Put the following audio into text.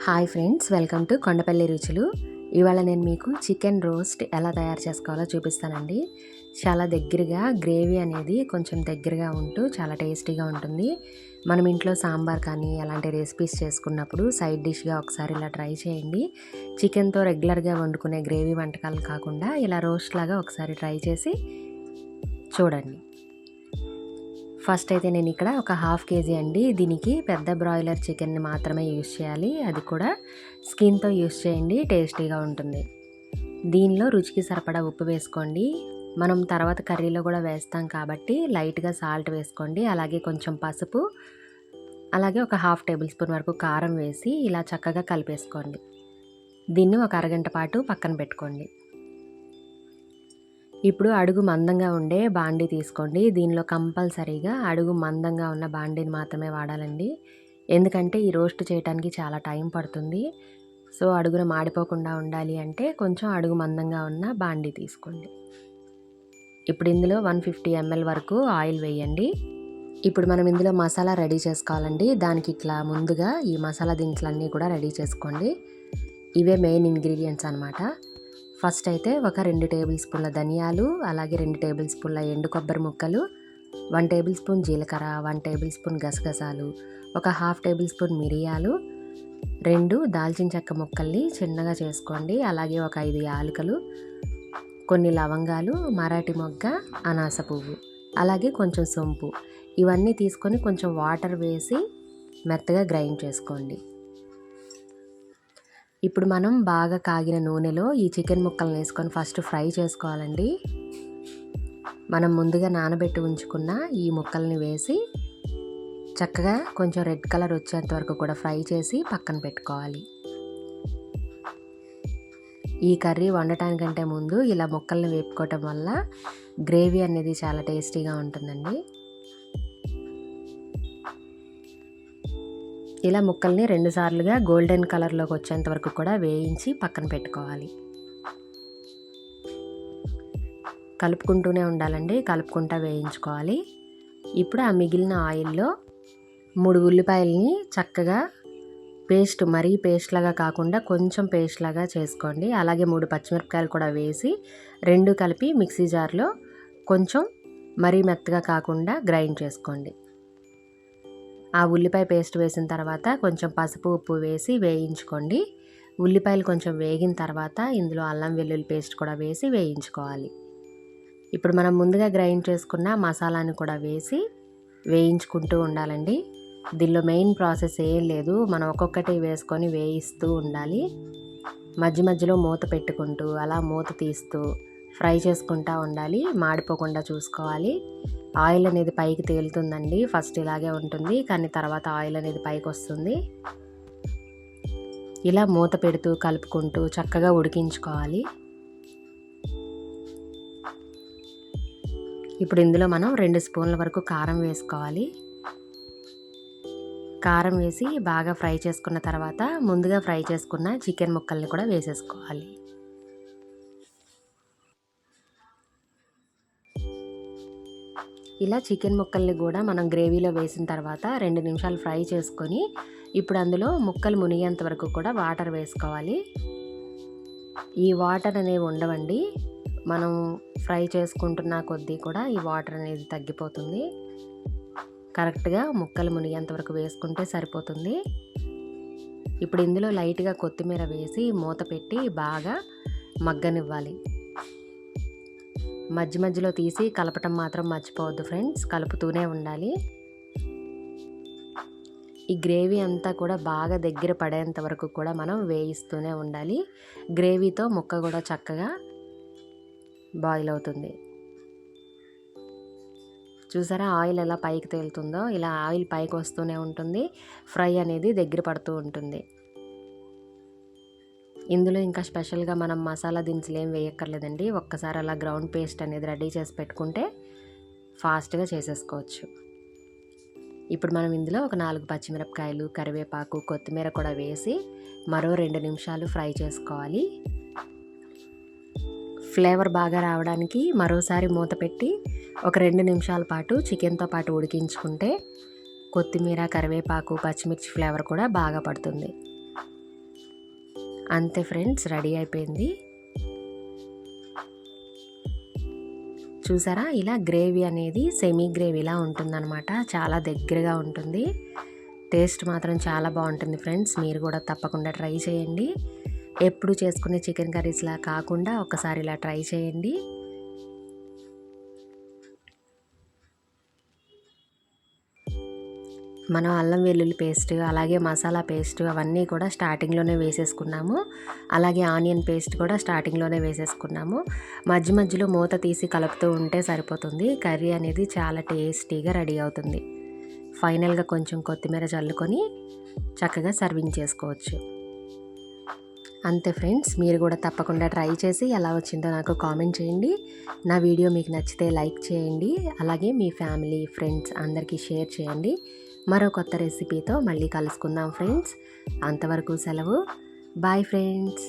Hi friends, welcome to Kondapalli రుచులు. ఇవాళ నేను మీకు చికెన్ రోస్ట్ ఎలా తయారు చేసుకోవాలో చూపిస్తానండి. చాలా దగ్గరగా గ్రేవీ అనేది కొంచెం దగ్గరగా ఉంటూ చాలా టేస్టీగా ఉంటుంది. మనం ఇంట్లో సాంబార్ కానీ అలాంటి రెసిపీస్ చేసుకున్నప్పుడు సైడ్ డిష్గా ఒకసారి ఇలా ట్రై చేయండి. చికెన్తో రెగ్యులర్గా వండుకునే గ్రేవీ వంటకాలు కాకుండా ఇలా రోస్ట్ లాగా ఒకసారి ట్రై చేసి చూడండి. ఫస్ట్ అయితే నేను ఇక్కడ ఒక 1/2 కేజీ అండి. దీనికి పెద్ద బ్రాయిలర్ చికెన్ని మాత్రమే యూస్ చేయాలి. అది కూడా స్కిన్తో యూస్ చేయండి, టేస్టీగా ఉంటుంది. దీనిలో రుచికి సరిపడా ఉప్పు వేసుకోండి. మనం తర్వాత కర్రీలో కూడా వేస్తాం కాబట్టి లైట్గా సాల్ట్ వేసుకోండి. అలాగే కొంచెం పసుపు, అలాగే ఒక 1/2 టేబుల్ స్పూన్ వరకు కారం వేసి ఇలా చక్కగా కలిపేసుకోండి. దీన్ని ఒక అరగంట పాటు పక్కన పెట్టుకోండి. ఇప్పుడు అడుగు మందంగా ఉండే బాండీ తీసుకోండి. దీనిలో కంపల్సరీగా అడుగు మందంగా ఉన్న బాండీని మాత్రమే వాడాలండి. ఎందుకంటే ఈ రోస్ట్ చేయడానికి చాలా టైం పడుతుంది. సో అడుగున మాడిపోకుండా ఉండాలి అంటే కొంచెం అడుగు మందంగా ఉన్న బాండీ తీసుకోండి. ఇప్పుడు ఇందులో 150 ml వరకు ఆయిల్ వేయండి. ఇప్పుడు మనం ఇందులో మసాలా రెడీ చేసుకోవాలండి. దానికి ఇట్లా ముందుగా ఈ మసాలా దినుసులన్నీ కూడా రెడీ చేసుకోండి. ఇవే మెయిన్ ఇంగ్రీడియంట్స్ అన్నమాట. ఫస్ట్ అయితే ఒక 2 టేబుల్ స్పూన్ల ధనియాలు, అలాగే 2 టేబుల్ స్పూన్ల ఎండు కొబ్బరి ముక్కలు, 1 టేబుల్ స్పూన్ జీలకర్ర, 1 టేబుల్ స్పూన్ గసగసాలు, ఒక 1/2 టేబుల్ స్పూన్ మిరియాలు, 2 దాల్చిన చెక్క ముక్కల్ని చిన్నగా చేసుకోండి. అలాగే ఒక 5 యాలకులు, కొన్ని లవంగాలు, మరాఠీ మొగ్గ, అనాస పువ్వు, అలాగే కొంచెం సొంపు, ఇవన్నీ తీసుకొని కొంచెం వాటర్ వేసి మెత్తగా గ్రైండ్ చేసుకోండి. ఇప్పుడు మనం బాగా కాగిన నూనెలో ఈ చికెన్ ముక్కలను వేసుకొని ఫస్ట్ ఫ్రై చేసుకోవాలండి. మనం ముందుగా నానబెట్టి ఉంచుకున్న ఈ ముక్కల్ని వేసి చక్కగా కొంచెం రెడ్ కలర్ వచ్చేంత వరకు కూడా ఫ్రై చేసి పక్కన పెట్టుకోవాలి. ఈ కర్రీ వండటానికంటే ముందు ఇలా ముక్కల్ని వేపుకోవటం వల్ల గ్రేవీ అనేది చాలా టేస్టీగా ఉంటుందండి. ఇలా ముక్కల్ని 2 సార్లుగా గోల్డెన్ కలర్లోకి వచ్చేంత వరకు కూడా వేయించి పక్కన పెట్టుకోవాలి. కలుపుకుంటూనే ఉండాలండి, కలుపుకుంటూ వేయించుకోవాలి. ఇప్పుడు ఆ మిగిలిన ఆయిల్లో 3 ఉల్లిపాయలని చక్కగా మరీ పేస్ట్ లాగా కాకుండా కొంచెం పేస్ట్ లాగా చేసుకోండి. అలాగే 3 పచ్చిమిరపకాయలు కూడా వేసి 2 కలిపి మిక్సీ జార్లో కొంచెం మరీ మెత్తగా కాకుండా గ్రైండ్ చేసుకోండి. ఆ ఉల్లిపాయ పేస్ట్ వేసిన తర్వాత కొంచెం పసుపు, ఉప్పు వేసి వేయించుకోండి. ఉల్లిపాయలు కొంచెం వేగిన తర్వాత ఇందులో అల్లం వెల్లుల్లి పేస్ట్ కూడా వేసి వేయించుకోవాలి. ఇప్పుడు మనం ముందుగా గ్రైండ్ చేసుకున్న మసాలాని కూడా వేసి వేయించుకుంటూ ఉండాలండి. దీనిలో మెయిన్ ప్రాసెస్ ఏం లేదు, మనం ఒక్కొక్కటి వేసుకొని వేయిస్తూ ఉండాలి. మధ్య మధ్యలో మూత పెట్టుకుంటూ అలా మూత తీస్తూ ఫ్రై చేసుకుంటూ ఉండాలి. మాడిపోకుండా చూసుకోవాలి. ఆయిల్ అనేది పైకి తేలుతుందండి. ఫస్ట్ ఇలాగే ఉంటుంది, కానీ తర్వాత ఆయిల్ అనేది పైకి వస్తుంది. ఇలా మూత పెడుతూ కలుపుకుంటూ చక్కగా ఉడికించుకోవాలి. ఇప్పుడు ఇందులో మనం 2 స్పూన్ల వరకు కారం వేసుకోవాలి. కారం వేసి బాగా ఫ్రై చేసుకున్న తర్వాత ముందుగా ఫ్రై చేసుకున్న చికెన్ ముక్కల్ని కూడా వేసేసుకోవాలి. ఇలా చికెన్ ముక్కల్ని కూడా మనం గ్రేవీలో వేసిన తర్వాత 2 నిమిషాలు ఫ్రై చేసుకొని ఇప్పుడు అందులో ముక్కలు మునిగేంత వరకు కూడా వాటర్ వేసుకోవాలి. ఈ వాటర్ అనేవి ఉండవండి, మనం ఫ్రై చేసుకుంటున్న కొద్దీ కూడా ఈ వాటర్ అనేది తగ్గిపోతుంది. కరెక్ట్గా ముక్కలు మునిగేంత వరకు వేసుకుంటే సరిపోతుంది. ఇప్పుడు ఇందులో లైట్గా కొత్తిమీర వేసి మూత పెట్టి బాగా మగ్గనివ్వాలి. మధ్య మధ్యలో తీసి కలపటం మాత్రం మర్చిపోవద్దు ఫ్రెండ్స్, కలుపుతూనే ఉండాలి. ఈ గ్రేవీ అంతా కూడా బాగా దగ్గర పడేంత వరకు కూడా మనం వేయిస్తూనే ఉండాలి. గ్రేవీతో ముక్క కూడా చక్కగా బాయిల్ అవుతుంది. చూసారా ఆయిల్ ఎలా పైకి తేలుతుందో, ఇలా ఆయిల్ పైకి వస్తూనే ఉంటుంది. ఫ్రై అనేది దగ్గర పడుతూ ఉంటుంది. ఇందులో ఇంకా స్పెషల్గా మనం మసాలా దినుసులు ఏం వేయక్కర్లేదండి. ఒక్కసారి అలా గ్రౌండ్ పేస్ట్ అనేది రెడీ చేసి పెట్టుకుంటే ఫాస్ట్గా చేసేసుకోవచ్చు. ఇప్పుడు మనం ఇందులో ఒక 4 పచ్చిమిరపకాయలు, కరివేపాకు, కొత్తిమీర కూడా వేసి మరో 2 నిమిషాలు ఫ్రై చేసుకోవాలి. ఫ్లేవర్ బాగా రావడానికి మరోసారి మూత పెట్టి ఒక 2 నిమిషాల పాటు చికెన్తో పాటు ఉడికించుకుంటే కొత్తిమీర, కరివేపాకు, పచ్చిమిర్చి ఫ్లేవర్ కూడా బాగా పడుతుంది. అంతే ఫ్రెండ్స్, రెడీ అయిపోయింది. చూసారా, ఇలా గ్రేవీ అనేది సెమీ గ్రేవీలా ఉంటుందన్నమాట. చాలా దగ్గరగా ఉంటుంది. టేస్ట్ మాత్రం చాలా బాగుంటుంది ఫ్రెండ్స్. మీరు కూడా తప్పకుండా ట్రై చేయండి. ఎప్పుడు చేసుకునే చికెన్ కర్రీస్లా కాకుండా ఒకసారి ఇలా ట్రై చేయండి. మనం అల్లం వెల్లుల్లి పేస్ట్, అలాగే మసాలా పేస్ట్ అవన్నీ కూడా స్టార్టింగ్లోనే వేసేసుకున్నాము. అలాగే ఆనియన్ పేస్ట్ కూడా స్టార్టింగ్లోనే వేసేసుకున్నాము. మధ్య మధ్యలో మూత తీసి కలుపుతూ ఉంటే సరిపోతుంది. కర్రీ అనేది చాలా టేస్టీగా రెడీ అవుతుంది. ఫైనల్గా కొంచెం కొత్తిమీర చల్లుకొని చక్కగా సర్వింగ్ చేసుకోవచ్చు. అంతే ఫ్రెండ్స్, మీరు కూడా తప్పకుండా ట్రై చేసి ఎలా వచ్చిందో నాకు కామెంట్ చేయండి. నా వీడియో మీకు నచ్చితే లైక్ చేయండి. అలాగే మీ ఫ్యామిలీ, ఫ్రెండ్స్ అందరికీ షేర్ చేయండి. మరో కొత్త రెసిపీతో మళ్ళీ కలుసుకుందాం ఫ్రెండ్స్. అంతవరకు సెలవు. Bye friends.